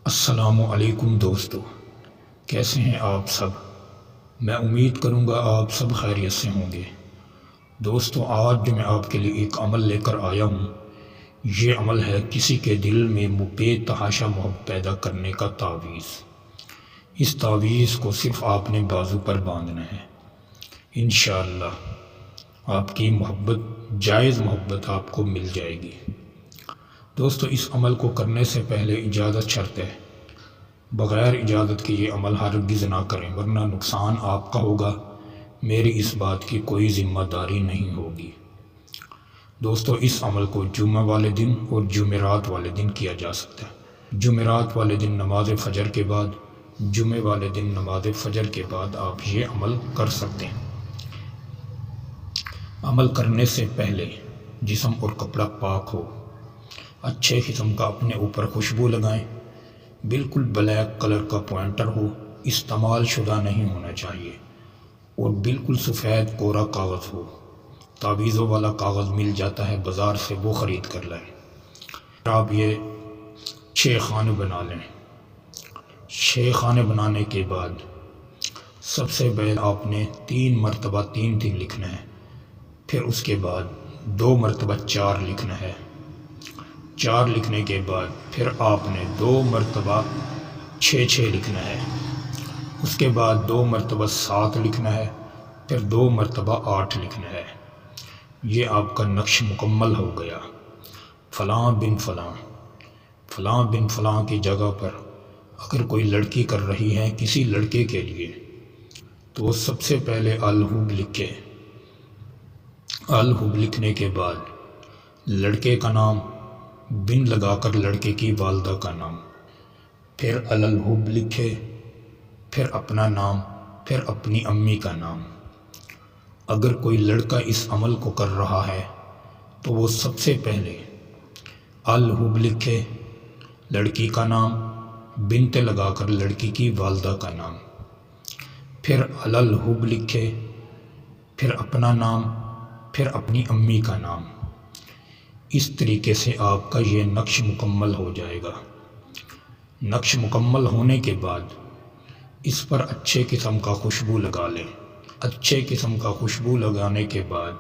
السلام علیکم دوستو، کیسے ہیں آپ سب؟ میں امید کروں گا آپ سب خیریت سے ہوں گے۔ دوستو، آج جو میں آپ کے لیے ایک عمل لے کر آیا ہوں، یہ عمل ہے کسی کے دل میں بے تحاشا محبت پیدا کرنے کا تعویذ۔ اس تعویذ کو صرف آپ نے بازو پر باندھنا ہے۔ انشاءاللہ آپ کی محبت، جائز محبت آپ کو مل جائے گی۔ دوستو، اس عمل کو کرنے سے پہلے اجازت شرط ہے۔ بغیر اجازت کے یہ عمل ہرگز نہ کریں، ورنہ نقصان آپ کا ہوگا، میری اس بات کی کوئی ذمہ داری نہیں ہوگی۔ دوستو، اس عمل کو جمعہ والے دن اور جمعرات والے دن کیا جا سکتا ہے۔ جمعرات والے دن نماز فجر کے بعد، جمعہ والے دن نماز فجر کے بعد آپ یہ عمل کر سکتے ہیں۔ عمل کرنے سے پہلے جسم اور کپڑا پاک ہو، اچھے قسم کا اپنے اوپر خوشبو لگائیں، بالکل بلیک کلر کا پوائنٹر ہو، استعمال شدہ نہیں ہونا چاہیے، اور بالکل سفید کورا کاغذ ہو۔ تعویذوں والا کاغذ مل جاتا ہے بازار سے، وہ خرید کر لائیں۔ آپ یہ 6 خانے بنا لیں۔ 6 خانے بنانے کے بعد سب سے پہلے آپ نے 3 مرتبہ 3 3 لکھنا ہے، پھر اس کے بعد 2 مرتبہ 4 لکھنا ہے۔ 4 لکھنے کے بعد پھر آپ نے 2 مرتبہ 6 6 لکھنا ہے، اس کے بعد 2 مرتبہ 7 لکھنا ہے، پھر 2 مرتبہ 8 لکھنا ہے۔ یہ آپ کا نقش مکمل ہو گیا۔ فلاں بن فلاں، فلاں بن فلاں کی جگہ پر اگر کوئی لڑکی کر رہی ہے کسی لڑکے کے لیے، تو وہ سب سے پہلے الحب لکھے۔ الحب لکھنے کے بعد لڑکے کا نام، بن لگا کر لڑکے کی والدہ کا نام، پھر الحب لکھے، پھر اپنا نام، پھر اپنی امی کا نام۔ اگر کوئی لڑکا اس عمل کو کر رہا ہے تو وہ سب سے پہلے الحب لکھے، لڑکی کا نام، بنت لگا کر لڑکی کی والدہ کا نام، پھر الحب لکھے، پھر اپنا نام، پھر اپنی امی کا نام۔ اس طریقے سے آپ کا یہ نقش مکمل ہو جائے گا۔ نقش مکمل ہونے کے بعد اس پر اچھے قسم کا خوشبو لگا لیں۔ اچھے قسم کا خوشبو لگانے کے بعد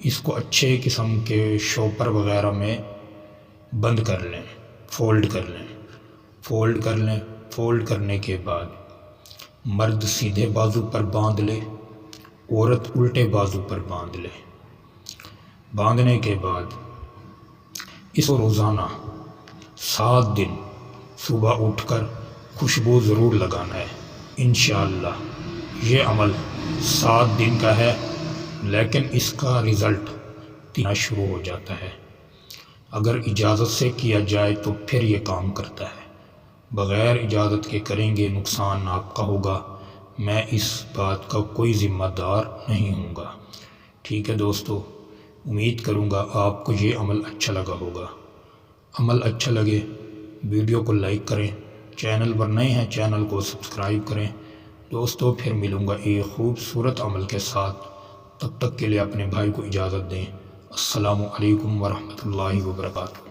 اس کو اچھے قسم کے شوپر وغیرہ میں بند کر لیں، فولڈ کر لیں۔ فولڈ کر لیں، فولڈ کرنے کے بعد مرد سیدھے بازو پر باندھ لے، عورت الٹے بازو پر باندھ لے۔ باندھنے کے بعد اس کو روزانہ 7 دن صبح اٹھ کر خوشبو ضرور لگانا ہے۔ انشاءاللہ یہ عمل 7 دن کا ہے، لیکن اس کا رزلٹ آنا شروع ہو جاتا ہے۔ اگر اجازت سے کیا جائے تو پھر یہ کام کرتا ہے، بغیر اجازت کے کریں گے نقصان آپ کا ہوگا، میں اس بات کا کوئی ذمہ دار نہیں ہوں گا۔ ٹھیک ہے دوستو، امید کروں گا آپ کو یہ عمل اچھا لگا ہوگا۔ عمل اچھا لگے ویڈیو کو لائک کریں، چینل پر نئے ہیں چینل کو سبسکرائب کریں۔ دوستو، پھر ملوں گا ایک خوبصورت عمل کے ساتھ، تب تک کے لیے اپنے بھائی کو اجازت دیں۔ السلام علیکم ورحمۃ اللہ وبرکاتہ۔